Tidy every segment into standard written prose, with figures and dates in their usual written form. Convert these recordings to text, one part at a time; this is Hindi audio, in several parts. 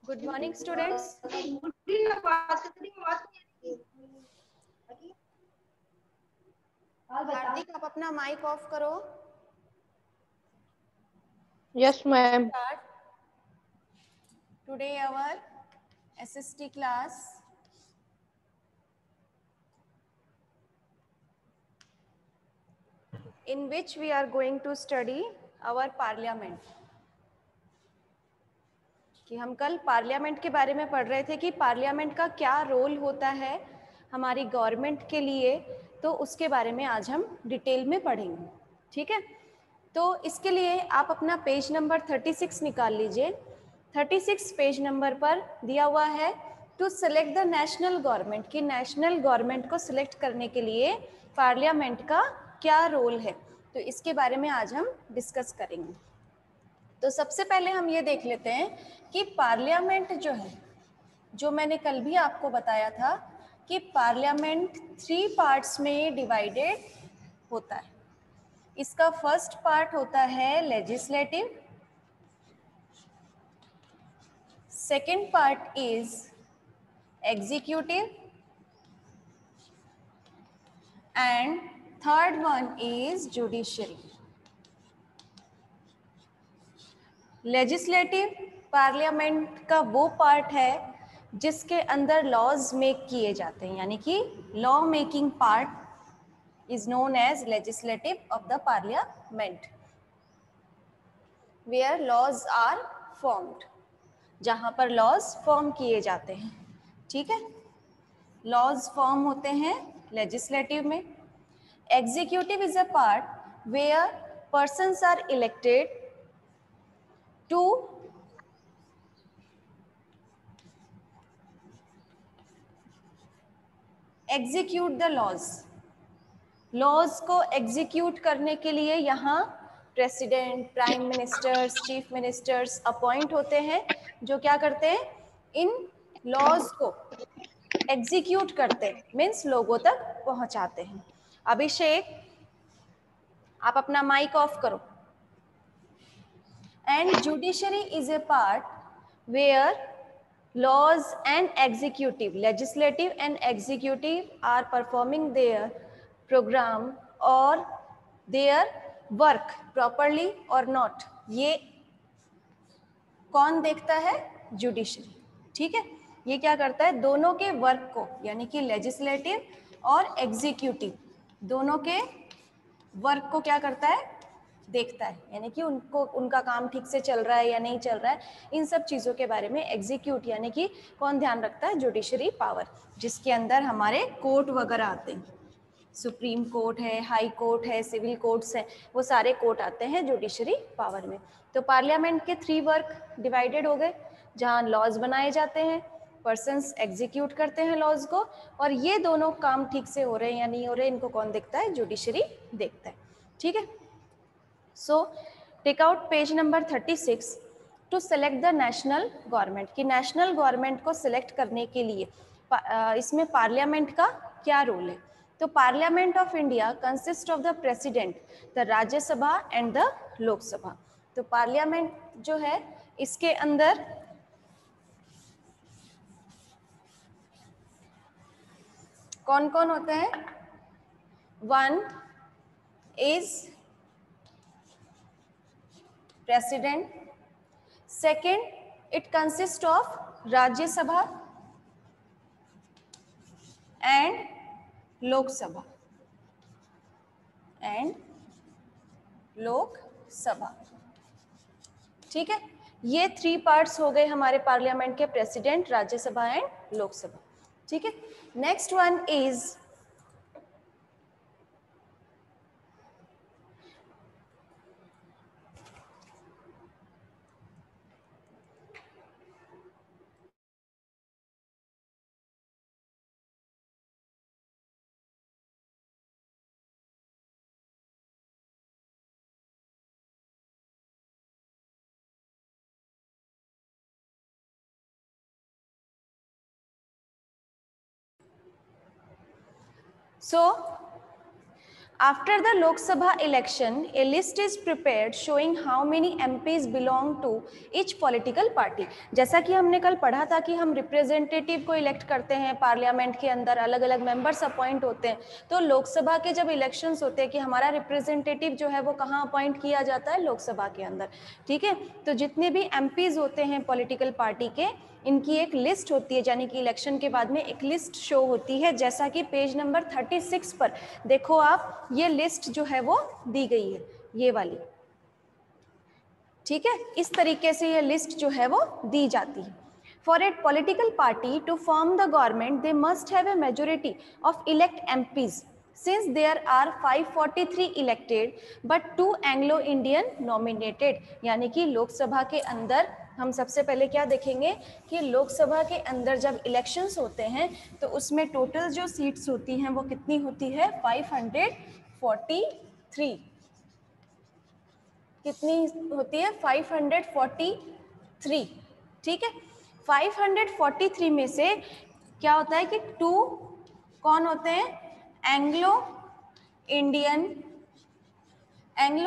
Good morning students. हार्दिक, आप अपना माइक ऑफ करो। Yes ma'am. Start today our SST class. In which we are going to study our parliament. कि हम कल पार्लियामेंट के बारे में पढ़ रहे थे कि पार्लियामेंट का क्या रोल होता है हमारी गवर्नमेंट के लिए, तो उसके बारे में आज हम डिटेल में पढ़ेंगे। ठीक है, तो इसके लिए आप अपना पेज नंबर 36 निकाल लीजिए। 36 पेज नंबर पर दिया हुआ है to select the national government, कि नेशनल गवर्नमेंट को सिलेक्ट करने के लिए पार्लियामेंट का क्या रोल है, तो इसके बारे में आज हम डिस्कस करेंगे। तो सबसे पहले हम ये देख लेते हैं कि पार्लियामेंट जो है, जो मैंने कल भी आपको बताया था कि पार्लियामेंट 3 पार्ट्स में डिवाइडेड होता है। इसका फर्स्ट पार्ट होता है legislative, second part is executive and third one is judiciary. Legislative parliament का वो पार्ट है जिसके अंदर लॉज मेक किए जाते हैं, यानी कि law making part is known as legislative of the parliament, where laws are formed, जहां पर लॉज फॉर्म किए जाते हैं। ठीक है, लॉज फॉर्म होते हैं लेजिस्लेटिव में। Executive is a part where persons are elected to execute the laws. Laws को एग्जीक्यूट करने के लिए यहाँ president, prime ministers, chief ministers appoint होते हैं, जो क्या करते हैं, इन लॉज को एग्जीक्यूट करते हैं, मीन्स लोगों तक पहुंचाते हैं। अभिषेक, आप अपना माइक ऑफ करो। And judiciary is a part where laws and executive, legislative and executive are performing their program or their work properly or not, ये कौन देखता है, जुडिशरी। ठीक है, ये क्या करता है, दोनों के वर्क को, यानी कि लेजिस्लेटिव और एग्जीक्यूटिव दोनों के वर्क को क्या करता है, देखता है, यानी कि उनको उनका काम ठीक से चल रहा है या नहीं चल रहा है, इन सब चीज़ों के बारे में एग्जीक्यूट यानी कि कौन ध्यान रखता है, जुडिशरी पावर, जिसके अंदर हमारे कोर्ट वगैरह आते हैं, सुप्रीम कोर्ट है, हाई कोर्ट है, सिविल कोर्ट्स हैं, वो सारे कोर्ट आते हैं जुडिशरी पावर में। तो पार्लियामेंट के 3 वर्क डिवाइडेड हो गए, जहाँ लॉज बनाए जाते हैं, पर्सन्स एग्जीक्यूट करते हैं लॉज को, और ये दोनों काम ठीक से हो रहे हैं या नहीं हो रहे, इनको कौन देखता है, जुडिशरी देखता है। ठीक है, so take out page number 36 to select the national government, कि नेशनल गवर्नमेंट को सिलेक्ट करने के लिए इसमें पार्लियामेंट का क्या रोल है। तो parliament of India consist of the president, the Rajya Sabha and the Lok Sabha. तो पार्लियामेंट जो है, इसके अंदर कौन कौन होते हैं, one is president, second it consist of Rajya Sabha and Lok Sabha, ठीक है, ये 3 पार्ट्स हो गए हमारे पार्लियामेंट के, प्रेसिडेंट, राज्यसभा एंड लोकसभा। ठीक है, next one is After the Lok Sabha election, a list is prepared showing how many MPs belong to each political party. जैसा कि हमने कल पढ़ा था कि हम रिप्रेजेंटेटिव को इलेक्ट करते हैं पार्लियामेंट के अंदर, अलग अलग मेंबर्स अपॉइंट होते हैं, तो लोकसभा के जब इलेक्शंस होते हैं कि हमारा रिप्रेजेंटेटिव जो है वो कहाँ अपॉइंट किया जाता है, लोकसभा के अंदर, ठीक है। तो जितने भी MPs होते हैं पॉलिटिकल पार्टी के, इनकी एक लिस्ट होती है, यानी कि इलेक्शन के बाद में एक लिस्ट शो होती है, जैसा कि पेज नंबर 36 पर देखो आप, ये लिस्ट जो है वो दी गई है, ये वाली, ठीक है। इस तरीके से ये लिस्ट जो है वो दी जाती है। For a political party to form the government they must have a majority of elect MPs since there are 543 elected but 2 Anglo Indian nominated. यानी कि लोकसभा के अंदर हम सबसे पहले क्या देखेंगे कि लोकसभा के अंदर जब इलेक्शंस होते हैं तो उसमें टोटल जो सीट्स होती हैं वो कितनी होती है, 543। कितनी होती है, 543, ठीक है। 543 में से क्या होता है कि 2 कौन होते हैं, एंग्लो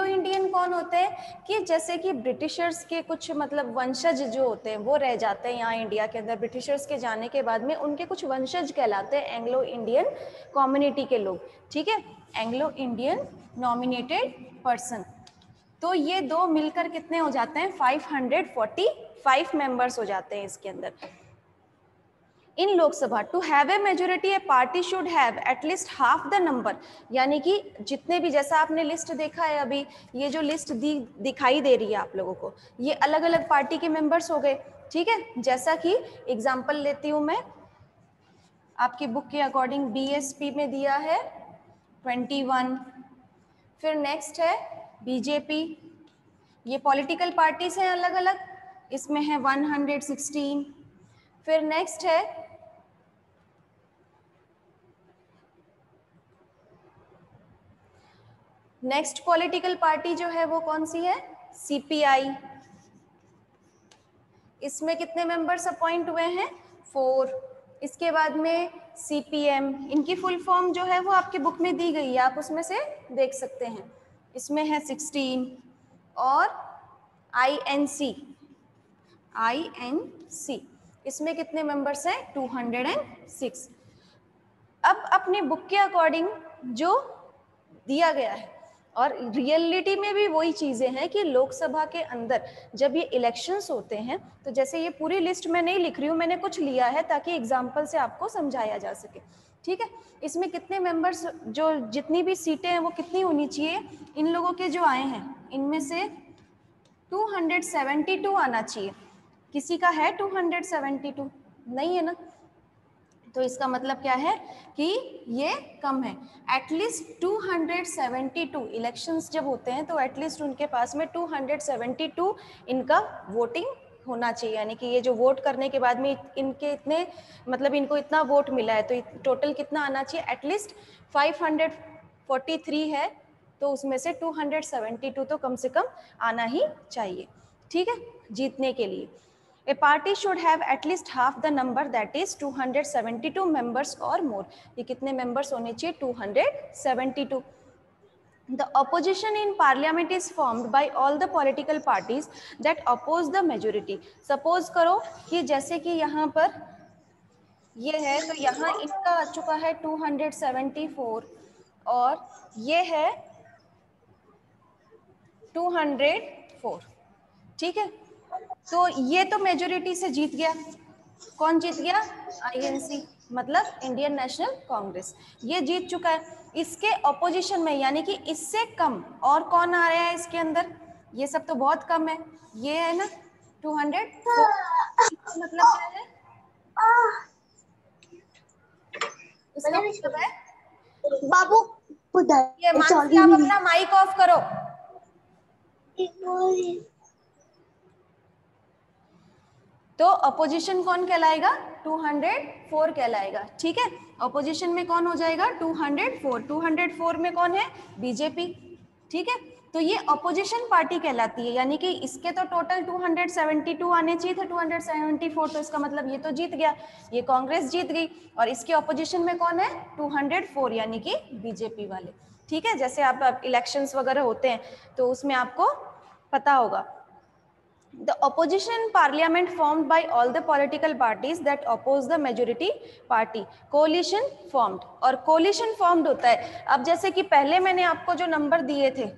इंडियन कौन होते हैं कि जैसे कि ब्रिटिशर्स के कुछ मतलब वंशज जो होते हैं वो रह जाते हैं यहाँ इंडिया के अंदर, ब्रिटिशर्स के जाने के बाद में उनके कुछ वंशज कहलाते हैं एंग्लो इंडियन कम्युनिटी के लोग, ठीक है, एंग्लो इंडियन नॉमिनेटेड पर्सन। तो ये दो मिलकर कितने हो जाते हैं, 545 मेंबर्स हो जाते हैं इसके अंदर। In Lok Sabha to have a majority a party should have at least half the number, यानी कि जितने भी, जैसा आपने लिस्ट देखा है अभी, ये जो लिस्ट दिखाई दे रही है आप लोगों को, ये अलग अलग पार्टी के मेंबर्स हो गए, ठीक है। जैसा कि एग्जांपल लेती हूं मैं, आपकी बुक के अकॉर्डिंग BSP में दिया है 21, फिर नेक्स्ट है BJP, ये पॉलिटिकल पार्टीज हैं अलग अलग, इसमें है 116। फिर नेक्स्ट है नेक्स्ट पॉलिटिकल पार्टी जो है वो कौन सी है, CPI, इसमें कितने मेंबर्स अपॉइंट हुए हैं, 4। इसके बाद में CPM, इनकी फुल फॉर्म जो है वो आपकी बुक में दी गई है, आप उसमें से देख सकते हैं, इसमें है 16। और INC, इसमें कितने मेंबर्स हैं, 206। अब अपने बुक के अकॉर्डिंग जो दिया गया है, और रियलिटी में भी वही चीजें हैं कि लोकसभा के अंदर जब ये इलेक्शंस होते हैं, तो जैसे ये पूरी लिस्ट मैं नहीं लिख रही हूँ, मैंने कुछ लिया है ताकि एग्जाम्पल से आपको समझाया जा सके, ठीक है। इसमें कितने मेंबर्स, जो जितनी भी सीटें हैं वो कितनी होनी चाहिए, इन लोगों के जो आए हैं इनमें से 272 आना चाहिए। किसी का है 272? नहीं है ना, तो इसका मतलब क्या है कि ये कम है। एटलीस्ट 272 इलेक्शंस जब होते हैं तो एटलीस्ट उनके पास में 272 इनका वोटिंग होना चाहिए, यानी कि ये जो वोट करने के बाद में इनके इतने मतलब इनको इतना वोट मिला है, तो टोटल कितना आना चाहिए, एटलीस्ट 543 है तो उसमें से 272 तो कम से कम आना ही चाहिए, ठीक है, जीतने के लिए। A party should have at least half the number, that is 272 members or more. ये कितने members होने चाहिए, 272. The opposition in parliament is formed by all the political parties that oppose the majority. Suppose करो कि जैसे कि यहाँ पर ये है, तो यहाँ इनका आ चुका है 274 और ये है 204, ठीक है। तो ये तो मेजोरिटी से जीत गया, कौन जीत गया, INC मतलब इंडियन नेशनल कांग्रेस, ये जीत चुका है। इसके ऑपोजिशन में यानी कि इससे कम और कौन आ रहा है इसके अंदर, ये सब तो बहुत कम है, ये है ना 200, मतलब क्या है, इसका मतलब है बाबू उधर, ये मानसी आप अपना माइक ऑफ करो। तो अपोजिशन कौन कहलाएगा, 204 कहलाएगा, ठीक है। अपोजिशन में कौन हो जाएगा, 204। 204 में कौन है, BJP, ठीक है। तो ये अपोजिशन पार्टी कहलाती है, यानी कि इसके तो टोटल 272 आने चाहिए थे, 274, तो इसका मतलब ये तो जीत गया, ये कांग्रेस जीत गई। और इसके अपोजिशन में कौन है, 204 यानी कि BJP वाले, ठीक है, जैसे आप इलेक्शंस वगैरह होते हैं तो उसमें आपको पता होगा। The opposition parliament formed by all the political parties that oppose the majority party, coalition formed। और coalition formed होता है, अब जैसे कि पहले मैंने आपको जो नंबर दिए थे,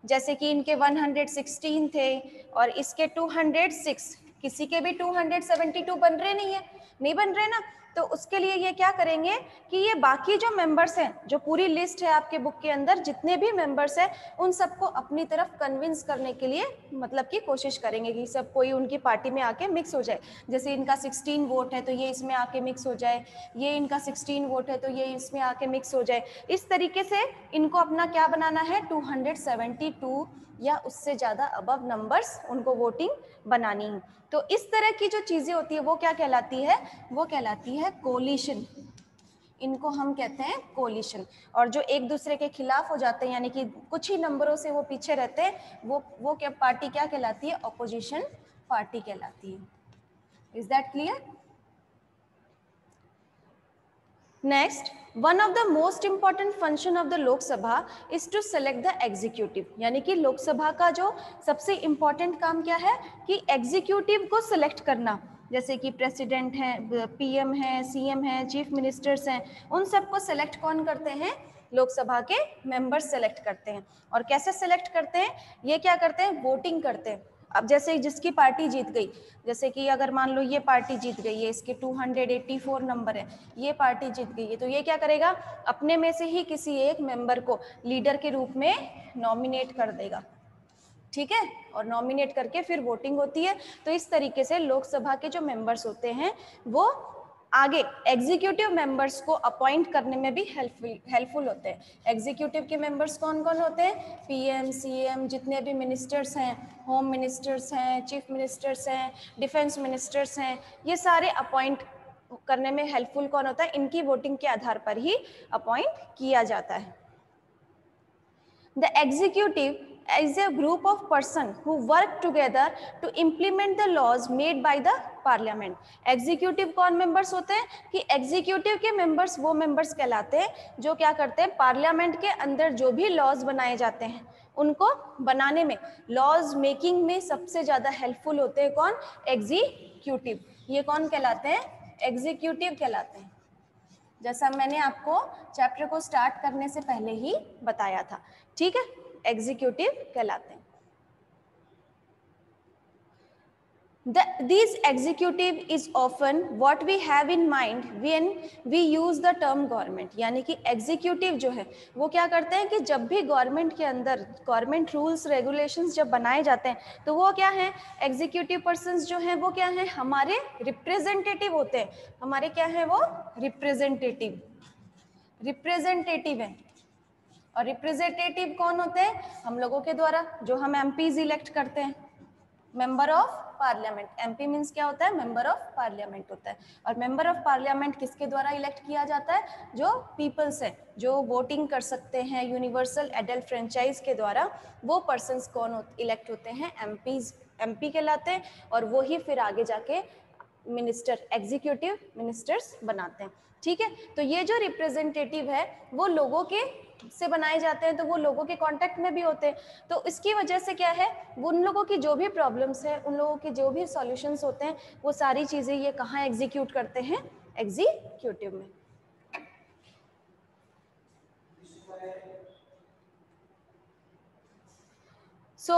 जैसे कि इनके 116 थे और इसके 206, किसी के भी 272 बन रहे नहीं बन रहे ना, तो उसके लिए ये क्या करेंगे कि ये बाकी जो मेंबर्स हैं, जो पूरी लिस्ट है आपके बुक के अंदर जितने भी मेंबर्स हैं, उन सबको अपनी तरफ कन्विंस करने के लिए मतलब कि कोशिश करेंगे कि सब कोई उनकी पार्टी में आके मिक्स हो जाए। जैसे इनका 16 वोट है तो ये इसमें आके मिक्स हो जाए, ये इनका 16 वोट है तो ये इसमें आके मिक्स हो जाए। इस तरीके से इनको अपना क्या बनाना है, 272 या उससे ज़्यादा अबव नंबर्स उनको वोटिंग बनानी है। तो इस तरह की जो चीज़ें होती है वो क्या कहलाती है, वो कहलाती है कोलिशन। इनको हम कहते हैं कोलिशन। और जो एक दूसरे के खिलाफ हो जाते हैं, यानी कि कुछ ही नंबरों से वो पीछे रहते हैं, वो क्या पार्टी क्या कहलाती है, ऑपोजिशन पार्टी कहलाती है। Is that clear? Next, one of the most important function of the लोक सभा is to select the executive। यानी कि लोकसभा का जो सबसे important काम क्या है कि एग्जीक्यूटिव को सेलेक्ट करना। जैसे कि प्रेसिडेंट हैं, पीएम हैं, सीएम हैं, चीफ मिनिस्टर्स हैं, उन सबको सेलेक्ट कौन करते हैं, लोकसभा के मेंबर्स सेलेक्ट करते हैं। और कैसे सेलेक्ट करते हैं, ये क्या करते हैं, वोटिंग करते हैं। अब जैसे जिसकी पार्टी जीत गई, जैसे कि अगर मान लो ये पार्टी जीत गई है, इसके 284 नंबर है, ये पार्टी जीत गई है, तो ये क्या करेगा, अपने में से ही किसी एक मेंबर को लीडर के रूप में नॉमिनेट कर देगा। ठीक है, और नॉमिनेट करके फिर वोटिंग होती है। तो इस तरीके से लोकसभा के जो मेंबर्स होते हैं वो आगे एग्जीक्यूटिव मेंबर्स को अपॉइंट करने में भी हेल्पफुल होते हैं। एग्जीक्यूटिव के मेंबर्स कौन कौन होते हैं, पीएम, सीएम, जितने भी मिनिस्टर्स हैं, होम मिनिस्टर्स हैं, चीफ मिनिस्टर्स हैं, डिफेंस मिनिस्टर्स हैं, ये सारे अपॉइंट करने में हेल्पफुल कौन होता है, इनकी वोटिंग के आधार पर ही अपॉइंट किया जाता है। The executive is a group of persons who work together to implement the laws made by the parliament। Executive कौन मेंबर्स होते हैं कि एग्जीक्यूटिव के मेंबर्स वो मेंबर्स कहलाते हैं जो क्या करते हैं, पार्लियामेंट के अंदर जो भी लॉज बनाए जाते हैं उनको बनाने में, लॉज मेकिंग में सबसे ज्यादा हेल्पफुल होते हैं कौन, एग्जीक्यूटिव। ये कौन कहलाते हैं, एग्जीक्यूटिव कहलाते हैं। जैसा मैंने आपको चैप्टर को स्टार्ट करने से पहले ही बताया था। ठीक है, एग्जीक्यूटिव कहलाते हैं। These executive is often what we have in mind when we use the term government। यानी कि एग्जीक्यूटिव जो है वो क्या करते हैं कि जब भी गवर्नमेंट के अंदर गवर्नमेंट रूल्स रेगुलेशंस जब बनाए जाते हैं तो वो क्या है, एग्जीक्यूटिव पर्सन्स जो हैं वो क्या है, हमारे रिप्रेजेंटेटिव होते हैं। हमारे क्या है वो, रिप्रेजेंटेटिव है। और रिप्रेजेंटेटिव कौन होते हैं, हम लोगों के द्वारा, जो हम एमपीज इलेक्ट करते हैं, member of parliament. MP means क्या होता है, मेंबर ऑफ पार्लियामेंट होता है। और मेंबर ऑफ पार्लियामेंट किसके द्वारा इलेक्ट किया जाता है, जो पीपल्स है, जो वोटिंग कर सकते हैं यूनिवर्सल एडल्ट फ्रेंचाइज के द्वारा, वो पर्सन्स कौन इलेक्ट होते हैं, एमपीज, एमपी कहलाते हैं। और वो ही फिर आगे जाके मिनिस्टर, एग्जीक्यूटिव मिनिस्टर्स बनाते हैं। ठीक है, तो ये जो रिप्रेजेंटेटिव है वो लोगों के से बनाए जाते हैं, तो वो लोगों के कांटेक्ट में भी होते हैं। तो इसकी वजह से क्या है, वो उन लोगों की जो भी प्रॉब्लम्स है, उन लोगों के जो भी सॉल्यूशंस होते हैं, वो सारी चीजें ये कहाँ एग्जीक्यूट करते हैं, एग्जीक्यूटिव में। So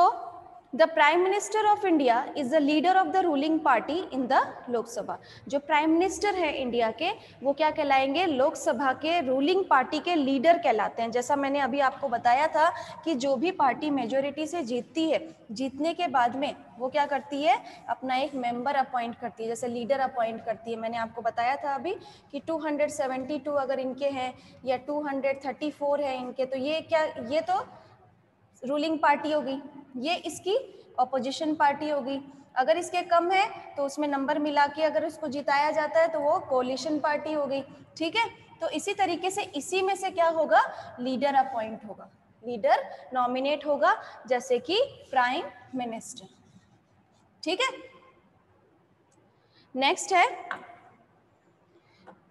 the Prime Minister of India is the leader of the ruling party in the लोक सभा। जो प्राइम मिनिस्टर है इंडिया के वो क्या कहलाएंगे, लोकसभा के रूलिंग पार्टी के लीडर कहलाते हैं। जैसा मैंने अभी आपको बताया था कि जो भी पार्टी मेजोरिटी से जीतती है, जीतने के बाद में वो क्या करती है, अपना एक मेंबर अपॉइंट करती है, जैसे लीडर अपॉइंट करती है। मैंने आपको बताया था अभी कि 272 अगर इनके हैं या 234 है इनके, तो ये क्या, ये तो रूलिंग पार्टी होगी, ये इसकी ऑपोजिशन पार्टी होगी। अगर इसके कम है तो उसमें नंबर मिला के अगर उसको जिताया जाता है तो वो कोलिशन पार्टी हो गई। ठीक है, तो इसी तरीके से इसी में से क्या होगा, लीडर अपॉइंट होगा, लीडर नॉमिनेट होगा, जैसे कि प्राइम मिनिस्टर। ठीक है, नेक्स्ट है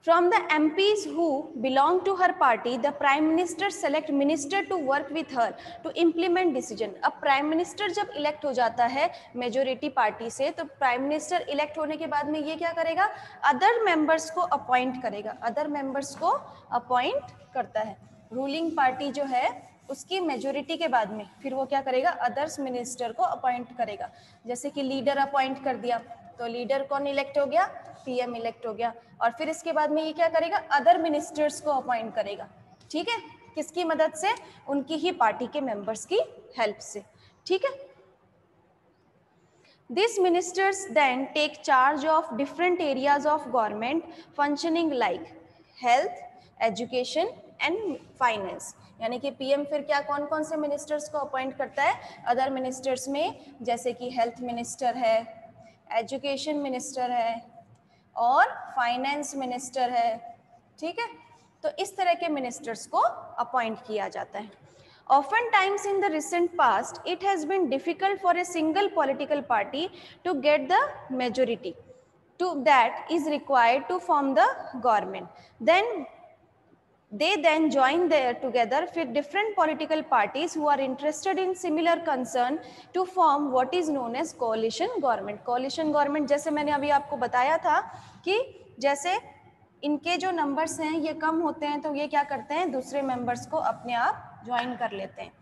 From the MPs who belong to her party, the Prime Minister select minister to work with her to implement decision. अब प्राइम मिनिस्टर जब इलेक्ट हो जाता है मेजोरिटी पार्टी से, तो प्राइम मिनिस्टर इलेक्ट होने के बाद में ये क्या करेगा, अदर मेंबर्स को अपॉइंट करेगा, अदर मेंबर्स को अपॉइंट करता है। रूलिंग पार्टी जो है उसकी मेजोरिटी के बाद में फिर वो क्या करेगा, अदर्स मिनिस्टर को अपॉइंट करेगा। जैसे कि लीडर अपॉइंट कर दिया, तो लीडर कौन इलेक्ट हो गया, पीएम इलेक्ट हो गया, और फिर इसके बाद में ये क्या करेगा, अदर मिनिस्टर्स को अपॉइंट करेगा। ठीक है, किसकी मदद से, उनकी ही पार्टी के मेंबर्स की हेल्प से। ठीक है, These ministers then take charge of different areas of government functioning like health, education and finance. यानी कि पीएम फिर क्या कौन कौन से मिनिस्टर्स को अपॉइंट करता है, अदर मिनिस्टर्स में, जैसे कि हेल्थ मिनिस्टर है, एजुकेशन मिनिस्टर है और फाइनेंस मिनिस्टर है। ठीक है, तो इस तरह के मिनिस्टर्स को अपॉइंट किया जाता है। Oftentimes in the recent past, it has been difficult for a single political party to get the majority that is required to form the government. They join there together with different political parties who are interested in similar concern to form what is known as coalition government. Coalition government जैसे मैंने अभी आपको बताया था कि जैसे इनके जो नंबर्स हैं ये कम होते हैं, तो ये क्या करते हैं, दूसरे मेंबर्स को अपने आप ज्वाइन कर लेते हैं।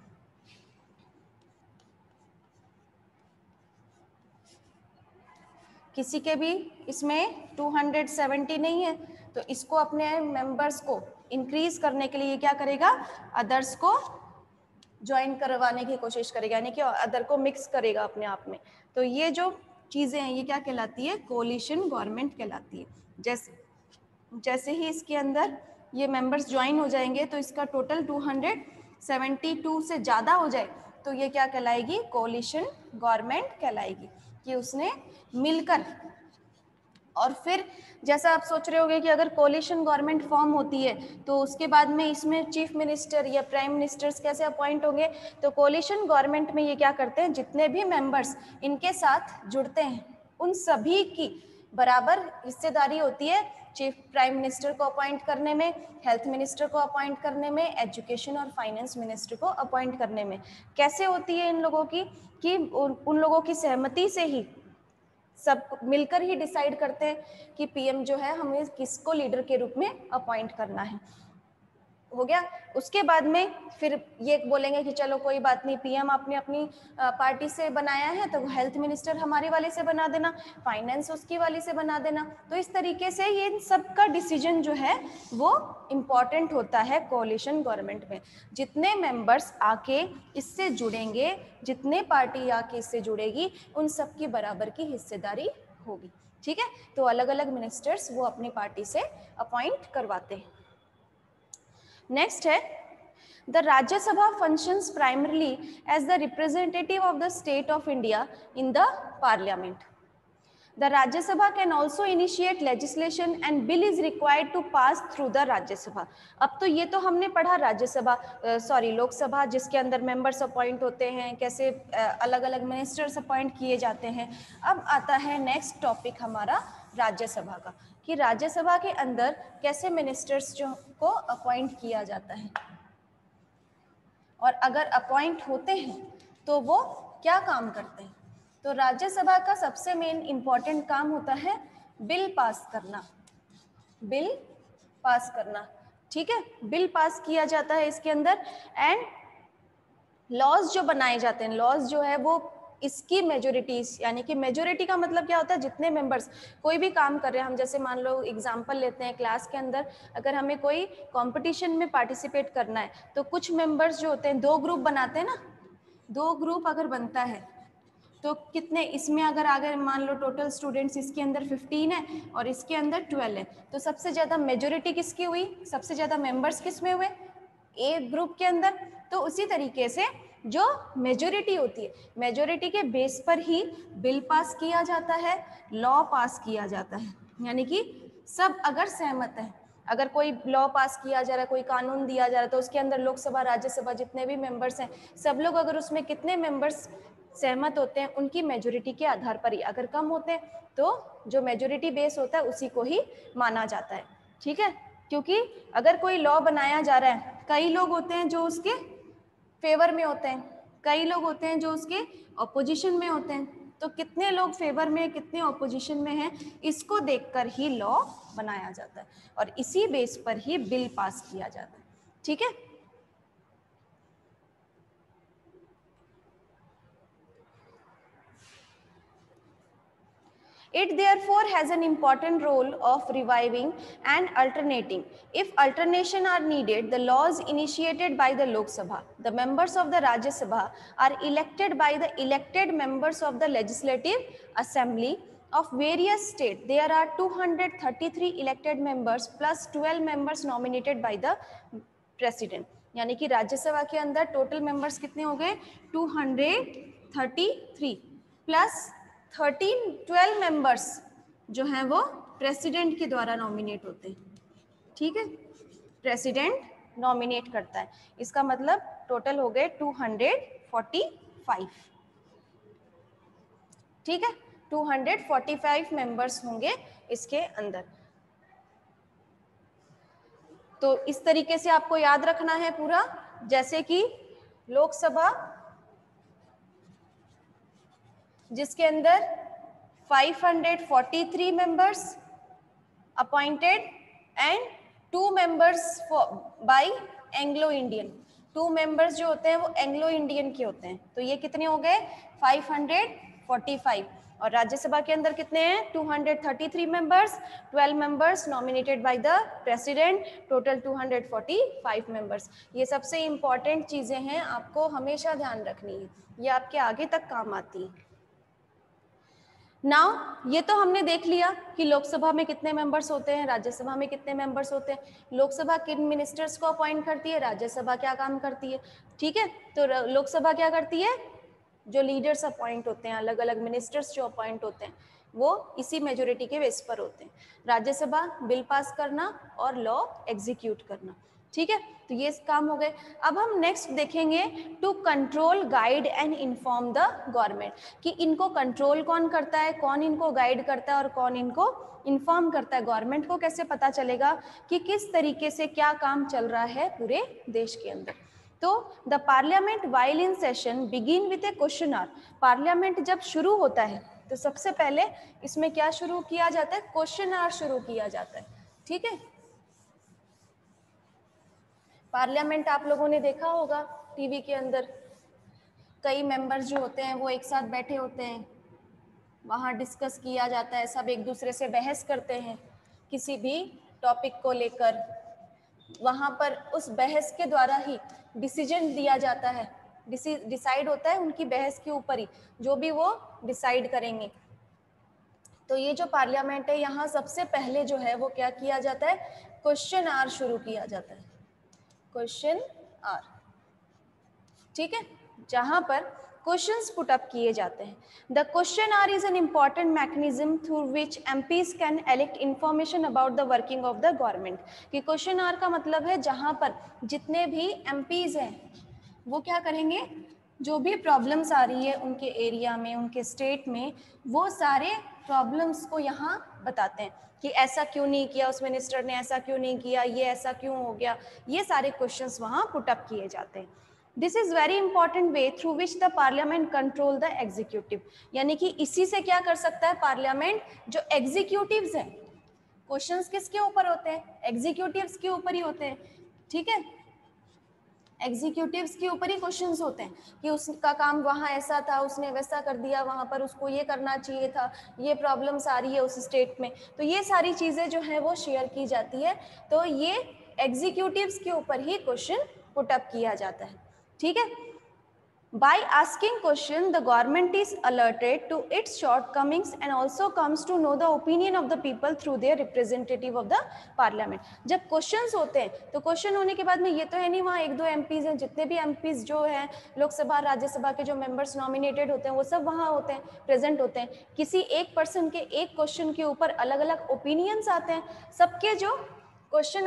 किसी के भी इसमें 270 नहीं है, तो इसको अपने मेंबर्स को इंक्रीज करने के लिए क्या करेगा, अदर्स को ज्वाइन करवाने की कोशिश करेगा, यानी कि अदर को मिक्स करेगा अपने आप में। तो ये जो चीजें हैं ये क्या कहलाती है, कोलिशन गवर्नमेंट कहलाती है। जैसे ही इसके अंदर ये मेंबर्स ज्वाइन हो जाएंगे तो इसका टोटल 272 से ज़्यादा हो जाए तो ये क्या कहलाएगी, कोलिशन गवर्नमेंट कहलाएगी, कि उसने मिलकर। और फिर जैसा आप सोच रहे होंगे कि अगर कोलिशन गवर्नमेंट फॉर्म होती है तो उसके बाद में इसमें चीफ मिनिस्टर या प्राइम मिनिस्टर्स कैसे अपॉइंट होंगे, तो कोलिशन गवर्नमेंट में ये क्या करते हैं, जितने भी मेंबर्स इनके साथ जुड़ते हैं उन सभी की बराबर हिस्सेदारी होती है चीफ प्राइम मिनिस्टर को अपॉइंट करने में, हेल्थ मिनिस्टर को अपॉइंट करने में, एजुकेशन और फाइनेंस मिनिस्टर को अपॉइंट करने में। कैसे होती है इन लोगों की, कि उन लोगों की सहमति से ही सब मिलकर ही डिसाइड करते हैं कि पीएम जो है हमें किसको लीडर के रूप में अपॉइंट करना है। हो गया, उसके बाद में फिर ये बोलेंगे कि चलो कोई बात नहीं, पीएम आपने अपनी पार्टी से बनाया है तो हेल्थ मिनिस्टर हमारे वाले से बना देना, फाइनेंस उसकी वाली से बना देना। तो इस तरीके से ये सबका डिसीजन जो है वो इम्पॉर्टेंट होता है कोalition गवर्नमेंट में। जितने मेंबर्स आके इससे जुड़ेंगे, जितने पार्टी आके इससे जुड़ेगी, उन सब की बराबर की हिस्सेदारी होगी। ठीक है, तो अलग अलग मिनिस्टर्स वो अपनी पार्टी से अपॉइंट करवाते हैं। नेक्स्ट है, the Rajya Sabha functions primarily as the representative of the state of India in the parliament. The Rajya Sabha can also initiate legislation and bill is required to pass through the Rajya Sabha. अब तो ये तो हमने पढ़ा राज्यसभा, लोकसभा, जिसके अंदर मेंबर्स अपॉइंट होते हैं, कैसे अलग अलग मिनिस्टर्स अपॉइंट किए जाते हैं। अब आता है नेक्स्ट टॉपिक हमारा राज्यसभा का, कि राज्यसभा के अंदर कैसे मिनिस्टर्स जो को अपॉइंट किया जाता है, और अगर अपॉइंट होते हैं तो वो क्या काम करते हैं। तो राज्यसभा का सबसे मेन इंपॉर्टेंट काम होता है बिल पास करना, बिल पास करना। ठीक है, बिल पास किया जाता है इसके अंदर, एंड लॉज जो बनाए जाते हैं, लॉज जो है वो इसकी मेजोरिटीज, यानी कि मेजोरिटी का मतलब क्या होता है, जितने मेंबर्स कोई भी काम कर रहे हैं, हम जैसे मान लो एग्जांपल लेते हैं क्लास के अंदर, अगर हमें कोई कंपटीशन में पार्टिसिपेट करना है तो कुछ मेंबर्स जो होते हैं, दो ग्रुप बनाते हैं ना, दो ग्रुप अगर बनता है तो कितने, इसमें अगर मान लो टोटल स्टूडेंट्स इसके अंदर 15 है और इसके अंदर 12 है, तो सबसे ज़्यादा मेजोरिटी किसकी हुई, सबसे ज़्यादा मेंबर्स किस में हुए, ए ग्रुप के अंदर। तो उसी तरीके से जो मेजोरिटी होती है, मेजोरिटी के बेस पर ही बिल पास किया जाता है, लॉ पास किया जाता है। यानी कि सब अगर सहमत है, अगर कोई लॉ पास किया जा रहा है, कोई कानून दिया जा रहा है, तो उसके अंदर लोकसभा राज्यसभा जितने भी मेंबर्स हैं, सब लोग अगर उसमें कितने मेंबर्स सहमत होते हैं, उनकी मेजोरिटी के आधार पर ही, अगर कम होते हैं तो जो मेजोरिटी बेस होता है उसी को ही माना जाता है। ठीक है, क्योंकि अगर कोई लॉ बनाया जा रहा है, कई लोग होते हैं जो उसके फेवर में होते हैं, कई लोग होते हैं जो उसके ऑपोजिशन में होते हैं, तो कितने लोग फेवर में कितने ऑपोजिशन में हैं इसको देखकर ही लॉ बनाया जाता है और इसी बेस पर ही बिल पास किया जाता है। ठीक है, It therefore has an important role of reviving and alternating. If alternation are needed, the laws initiated by the Lok Sabha, the members of the Rajya Sabha are elected by the elected members of the Legislative Assembly of various states. There are 233 elected members plus 12 members nominated by the President. यानी कि राज्यसभा के अंदर टोटल मेंबर्स कितने हो गए 233 प्लस 12 मेंबर्स जो हैं वो प्रेसिडेंट के द्वारा नॉमिनेट होते हैं। ठीक है, प्रेसिडेंट नॉमिनेट करता है, इसका मतलब टोटल हो गए 245। ठीक है, 245 मेंबर्स होंगे इसके अंदर। तो इस तरीके से आपको याद रखना है पूरा, जैसे कि लोकसभा जिसके अंदर 543 members appointed and 2 members by Anglo Indian, 2 members जो होते हैं वो एंग्लो इंडियन के होते हैं। तो ये कितने हो गए 545। और राज्यसभा के अंदर कितने हैं 233 members, 12 members nominated by the president, total 245 members. ये सबसे इंपॉर्टेंट चीजें हैं, आपको हमेशा ध्यान रखनी है, ये आपके आगे तक काम आती है। नाउ ये तो हमने देख लिया कि लोकसभा में कितने मेंबर्स होते हैं, राज्यसभा में कितने मेंबर्स होते हैं, लोकसभा किन मिनिस्टर्स को अपॉइंट करती है, राज्यसभा क्या काम करती है। ठीक है, तो लोकसभा क्या करती है, जो लीडर्स अपॉइंट होते हैं, अलग अलग मिनिस्टर्स जो अपॉइंट होते हैं वो इसी मेजोरिटी के बेस पर होते हैं। राज्यसभा बिल पास करना और लॉ एग्जीक्यूट करना। ठीक है, तो ये काम हो गए। अब हम नेक्स्ट देखेंगे to control guide and inform the government, कि इनको कंट्रोल कौन करता है, कौन इनको गाइड करता है और कौन इनको इन्फॉर्म करता है। गवर्नमेंट को कैसे पता चलेगा कि किस तरीके से क्या काम चल रहा है पूरे देश के अंदर। तो the parliament while in session begin with a question hour, parliament जब शुरू होता है तो सबसे पहले इसमें क्या शुरू किया जाता है, क्वेश्चन आवर शुरू किया जाता है। ठीक है, पार्लियामेंट आप लोगों ने देखा होगा टीवी के अंदर, कई मेंबर्स जो होते हैं वो एक साथ बैठे होते हैं, वहाँ डिस्कस किया जाता है, सब एक दूसरे से बहस करते हैं किसी भी टॉपिक को लेकर, वहाँ पर उस बहस के द्वारा ही डिसीजन दिया जाता है, डिसाइड होता है उनकी बहस के ऊपर ही, जो भी वो डिसाइड करेंगे। तो ये जो पार्लियामेंट है यहाँ सबसे पहले जो है वो क्या किया जाता है, क्वेश्चन आवर शुरू किया जाता है, क्वेश्चन आवर। ठीक है, जहां पर क्वेश्चंस पुट अप किए जाते हैं। The question our is an important mechanism through which MPs can elect information about the working of the government. कि क्वेश्चन आवर का मतलब है जहां पर जितने भी एमपीज हैं वो क्या करेंगे, जो भी प्रॉब्लम्स आ रही है उनके एरिया में, उनके स्टेट में, वो सारे प्रॉब्लम्स को यहाँ बताते हैं कि ऐसा क्यों नहीं किया उस मिनिस्टर ने, ऐसा क्यों नहीं किया, ये ऐसा क्यों हो गया, ये सारे क्वेश्चंस वहाँ पुट अप किए जाते हैं। This is very important way through which the parliament control the executive, यानी कि इसी से क्या कर सकता है पार्लियामेंट, जो एग्जीक्यूटिव्स हैं, क्वेश्चंस किसके ऊपर होते हैं, एग्जीक्यूटिव्स के ऊपर ही होते हैं। ठीक है, एग्जीक्यूटिव्स के ऊपर ही क्वेश्चंस होते हैं कि उसका काम वहाँ ऐसा था, उसने वैसा कर दिया, वहाँ पर उसको ये करना चाहिए था, ये प्रॉब्लम्स आ रही है उस स्टेट में, तो ये सारी चीज़ें जो है वो शेयर की जाती है। तो ये एग्जीक्यूटिव्स के ऊपर ही क्वेश्चन पुट अप किया जाता है। ठीक है, by asking question the government is alerted to its shortcomings and also comes to know the opinion of the people through their representative of the parliament। जब क्वेश्चंस होते हैं तो क्वेश्चन होने के बाद में ये तो है नहीं वहाँ एक दो एमपीज हैं, जितने भी एमपीज जो हैं लोकसभा राज्यसभा के जो मेंबर्स नॉमिनेटेड होते हैं वो सब वहाँ होते हैं, प्रेजेंट होते हैं। किसी एक पर्सन के एक क्वेश्चन के ऊपर अलग अलग ओपिनियंस आते हैं, सबके जो क्वेश्चन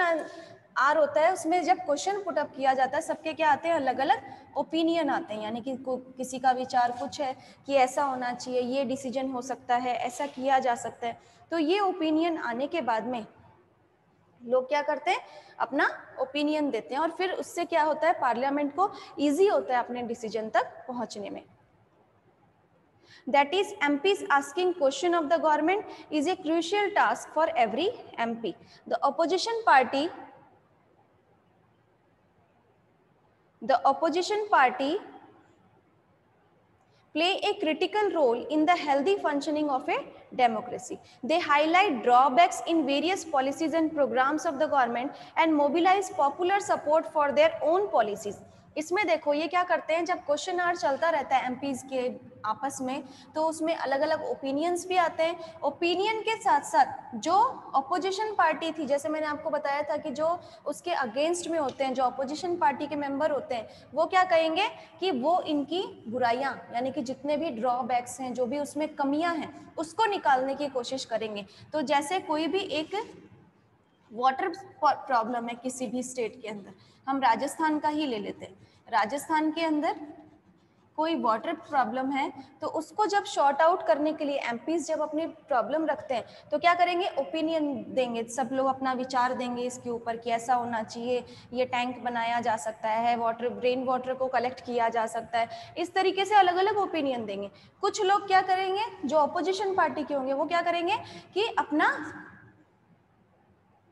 आर होता है उसमें जब क्वेश्चन पुट अप किया जाता है सबके क्या आते हैं, अलग अलग ओपिनियन आते हैं, यानी कि किसी का विचार कुछ है कि ऐसा होना चाहिए, ये डिसीजन हो सकता है, ऐसा किया जा सकता है। तो ये ओपिनियन आने के बाद में लोग क्या करते हैं, अपना ओपिनियन देते हैं और फिर उससे क्या होता है, पार्लियामेंट को इजी होता है अपने डिसीजन तक पहुंचने में. That is, MPs asking question of the government is a crucial task for every MP. The opposition party play a critical role in the healthy functioning of a democracy. They highlight drawbacks in various policies and programs of the government and mobilize popular support for their own policies. इसमें देखो ये क्या करते हैं, जब क्वेश्चन आवर चलता रहता है एमपीज के आपस में, तो उसमें अलग अलग ओपिनियंस भी आते हैं. ओपिनियन के साथ साथ जो अपोजिशन पार्टी थी, जैसे मैंने आपको बताया था कि जो उसके अगेंस्ट में होते हैं, जो अपोजिशन पार्टी के मेंबर होते हैं, वो क्या कहेंगे कि वो इनकी बुराइयां, यानी कि जितने भी ड्रॉबैक्स हैं, जो भी उसमें कमियां हैं, उसको निकालने की कोशिश करेंगे. तो जैसे कोई भी एक वाटर प्रॉब्लम है किसी भी स्टेट के अंदर, हम राजस्थान का ही ले लेते हैं. राजस्थान के अंदर कोई वाटर प्रॉब्लम है, तो उसको जब शॉर्ट आउट करने के लिए एमपीज जब अपनी प्रॉब्लम रखते हैं, तो क्या करेंगे, ओपिनियन देंगे. सब लोग अपना विचार देंगे इसके ऊपर कि ऐसा होना चाहिए, ये टैंक बनाया जा सकता है, वाटर रेन वाटर को कलेक्ट किया जा सकता है. इस तरीके से अलग अलग ओपिनियन देंगे. कुछ लोग क्या करेंगे, जो अपोजिशन पार्टी के होंगे, वो क्या करेंगे कि अपना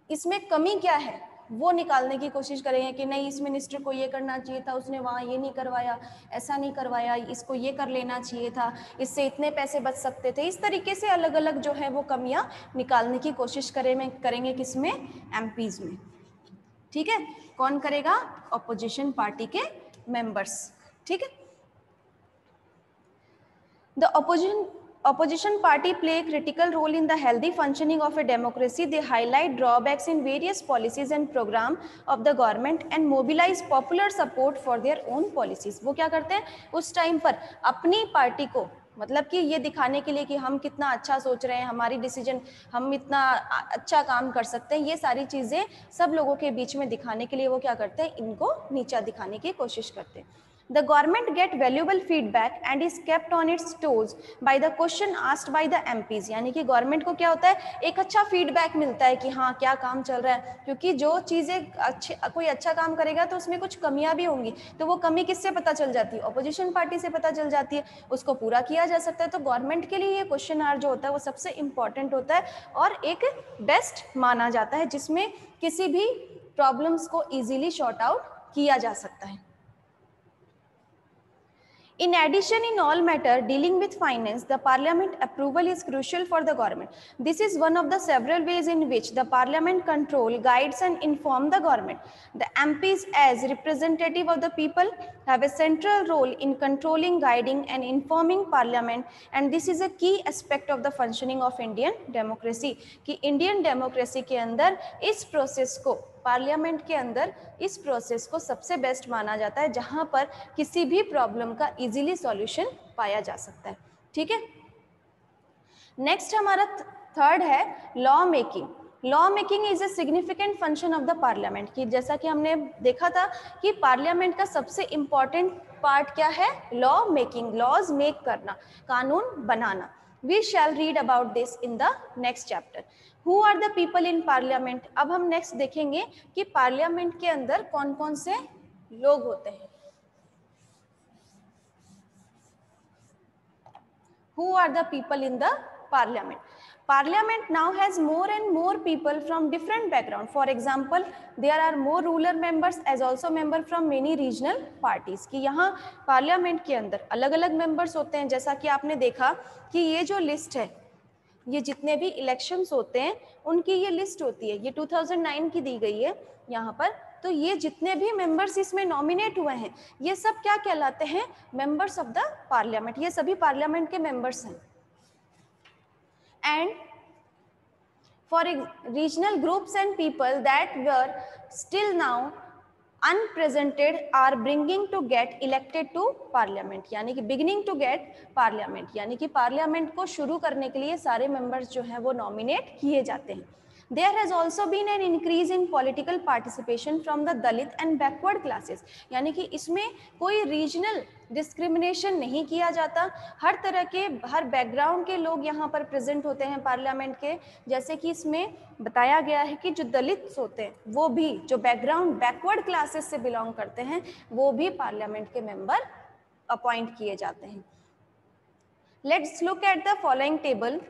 इसमें कमी क्या है वो निकालने की कोशिश करेंगे कि नहीं, इस मिनिस्टर को ये करना चाहिए था, उसने वहाँ ये नहीं करवाया, ऐसा नहीं करवाया, इसको ये कर लेना चाहिए था, इससे इतने पैसे बच सकते थे. इस तरीके से अलग अलग जो है वो कमियां निकालने की कोशिश करेंगे किसमें, एमपीज में. ठीक है, कौन करेगा, ऑपोजिशन पार्टी के मेंबर्स. ठीक है. The opposition party play a critical role in the healthy functioning of a democracy. They highlight drawbacks in various policies and program of the government and mobilize popular support for their own policies. वो क्या करते हैं, उस टाइम पर अपनी पार्टी को, मतलब कि ये दिखाने के लिए कि हम कितना अच्छा सोच रहे हैं, हमारी डिसीजन, हम इतना अच्छा काम कर सकते हैं, ये सारी चीज़ें सब लोगों के बीच में दिखाने के लिए वो क्या करते हैं, इनको नीचा दिखाने की कोशिश करते हैं. The government get valuable feedback and is kept on its toes by the question asked by the MPs. यानी कि गवर्नमेंट को क्या होता है, एक अच्छा फीडबैक मिलता है कि हाँ क्या काम चल रहा है, क्योंकि जो चीज़ें अच्छे, कोई अच्छा काम करेगा तो उसमें कुछ कमियां भी होंगी, तो वो कमी किससे पता चल जाती है, अपोजिशन पार्टी से पता चल जाती है, उसको पूरा किया जा सकता है. तो गवर्नमेंट के लिए ये क्वेश्चन आवर जो होता है वो सबसे इंपॉर्टेंट होता है और एक बेस्ट माना जाता है, जिसमें किसी भी प्रॉब्लम्स को ईजिली शॉर्ट आउट किया जा सकता है. In addition, in all matter dealing with finance, the parliament approval is crucial for the government. This is one of the several ways in which the parliament control, guides and inform the government. The MPs as representative of the people have a central role in controlling, guiding and informing parliament, and this is a key aspect of the functioning of Indian democracy. कि Indian democracy के अंदर इस process को, पार्लियामेंट के अंदर इस प्रोसेस को सबसे बेस्ट माना जाता है, जहां पर किसी भी प्रॉब्लम का इजीली सॉल्यूशन पाया जा सकता है. ठीक है. नेक्स्ट हमारा थर्ड है law making. Law making is a significant function of the parliament. की जैसा कि हमने देखा था कि पार्लियामेंट का सबसे इंपॉर्टेंट पार्ट क्या है, लॉ मेकिंग, लॉज मेक करना, कानून बनाना. We shall read about this in the next chapter. Who are the people in parliament? अब हम नेक्स्ट देखेंगे कि पार्लियामेंट के अंदर कौन कौन से लोग होते हैं. Who are the people in the parliament? Parliament now has more and more people from different background. For example, there are more rural members as also member from many regional parties. कि यहाँ पार्लियामेंट के अंदर अलग अलग मेंबर्स होते हैं. जैसा कि आपने देखा कि ये जो लिस्ट है, ये जितने भी इलेक्शंस होते हैं उनकी ये लिस्ट होती है, ये 2009 की दी गई है यहाँ पर. तो ये जितने भी मेंबर्स इसमें नॉमिनेट हुए हैं, ये सब क्या कहलाते हैं, मेंबर्स ऑफ द पार्लियामेंट. ये सभी पार्लियामेंट के मेंबर्स हैं. And for regional groups and people that were still now unrepresented are bringing to get elected to parliament. यानी कि beginning to get parliament, यानी कि पार्लियामेंट को शुरू करने के लिए सारे मेंबर्स जो हैं वो नॉमिनेट किए जाते हैं. There has also been an increase in political participation from the Dalit and backward classes. यानी कि इसमें कोई रीजनल डिस्क्रिमिनेशन नहीं किया जाता, हर तरह के हर बैकग्राउंड के लोग यहाँ पर प्रेजेंट होते हैं पार्लियामेंट के। जैसे कि इसमें बताया गया है कि जो दलित्स होते हैं वो भी, जो बैकग्राउंड बैकवर्ड क्लासेस से बिलोंग करते हैं, वो भी पार्लियामेंट के मेंबर अपॉइंट किए जाते हैं। Let's look at the following table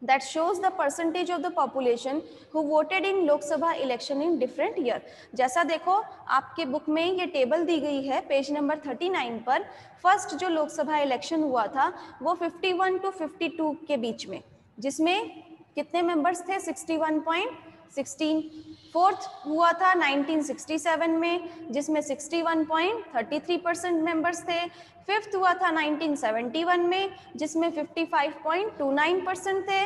that shows the percentage of the population who voted in Lok Sabha election in different year। जैसा देखो आपके बुक में ये टेबल दी गई है पेज नंबर 39 पर। फर्स्ट जो लोकसभा इलेक्शन हुआ था वो 51 to 52 के बीच में, जिसमें कितने मेंबर्स थे? 61.16। फोर्थ हुआ था 1967 में, जिसमें 61.33% मेंबर्स थे। फिफ्थ हुआ था 1971 में, जिसमें 55.29% थे।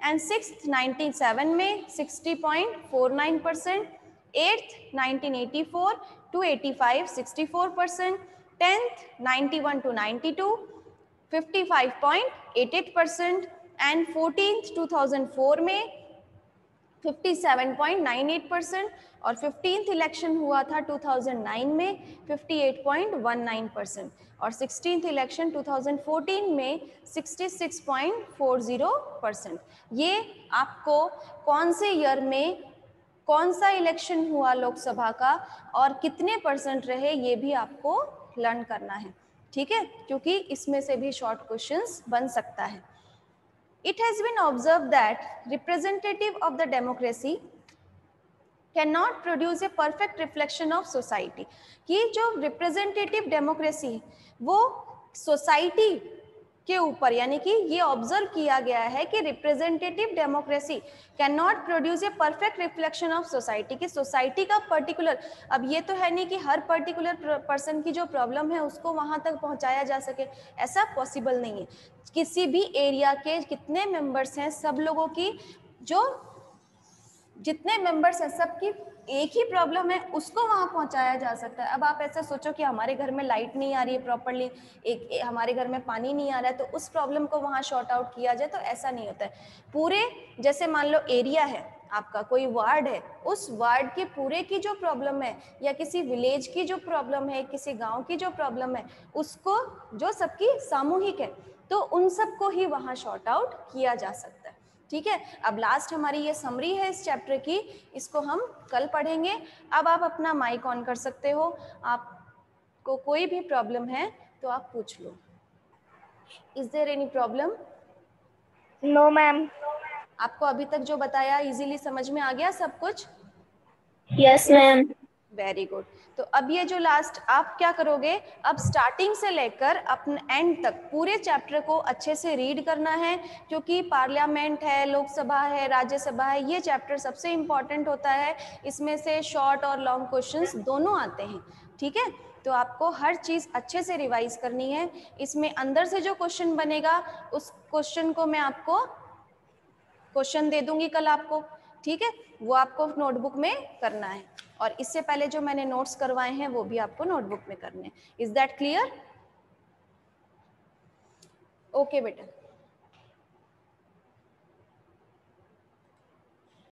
एंड सिक्स्थ 97 में 60.49%। Eighth 1984 to 85 64%। Tenth 91 to 92 55.88%। And 14th 2004 में 57.98%। और 15th इलेक्शन हुआ था 2009 में 58.19%। और 16th इलेक्शन 2014 में 66.40%। ये आपको कौन से ईयर में कौन सा इलेक्शन हुआ लोकसभा का और कितने परसेंट रहे, ये भी आपको लर्न करना है, ठीक है, क्योंकि इसमें से भी शॉर्ट क्वेश्चंस बन सकता है। It has been observed that representative of the democracy cannot produce a perfect reflection of society। कि जो representative democracy वो सोसाइटी के ऊपर, यानी कि ये ऑब्जर्व किया गया है कि representative democracy can not produce a perfect reflection of society, की सोसाइटी का पर्टिकुलर, अब ये तो है नहीं कि हर पर्टिकुलर पर्सन की जो प्रॉब्लम है उसको वहां तक पहुंचाया जा सके, ऐसा पॉसिबल नहीं है। किसी भी एरिया के कितने मेंबर्स हैं, सब लोगों की जो जितने मेंबर्स हैं सबकी एक ही प्रॉब्लम है, उसको वहां पहुंचाया जा सकता है। अब आप ऐसा सोचो कि हमारे घर में लाइट नहीं आ रही है प्रॉपरली, हमारे घर में पानी नहीं आ रहा है, तो उस प्रॉब्लम को वहां शॉर्ट आउट किया जाए, तो ऐसा नहीं होता है। पूरे, जैसे मान लो एरिया है आपका, कोई वार्ड है, उस वार्ड के पूरे की जो प्रॉब्लम है या किसी विलेज की जो प्रॉब्लम है, किसी गांव की जो प्रॉब्लम है, उसको जो सबकी सामूहिक है, तो उन सबको ही वहां शॉर्ट आउट किया जा सकता है, ठीक है। अब लास्ट हमारी ये समरी है इस चैप्टर की, इसको हम कल पढ़ेंगे। अब आप अपना माइक ऑन कर सकते हो, आपको कोई भी प्रॉब्लम है तो आप पूछ लो। Is there any problem? No ma'am. आपको अभी तक जो बताया इजीली समझ में आ गया सब कुछ? Yes ma'am. Very good. तो अब ये जो लास्ट आप क्या करोगे, अब स्टार्टिंग से लेकर अपने एंड तक पूरे चैप्टर को अच्छे से रीड करना है, क्योंकि पार्लियामेंट है, लोकसभा है, राज्यसभा है, ये चैप्टर सबसे इम्पॉर्टेंट होता है। इसमें से शॉर्ट और लॉन्ग क्वेश्चंस दोनों आते हैं, ठीक है। तो आपको हर चीज अच्छे से रिवाइज करनी है। इसमें अंदर से जो क्वेश्चन बनेगा उस क्वेश्चन को मैं आपको क्वेश्चन दे दूंगी कल आपको, ठीक है, वो आपको नोटबुक में करना है। और इससे पहले जो मैंने नोट्स करवाए हैं वो भी आपको नोटबुक में करने हैं। Is that clear? ओके बेटा।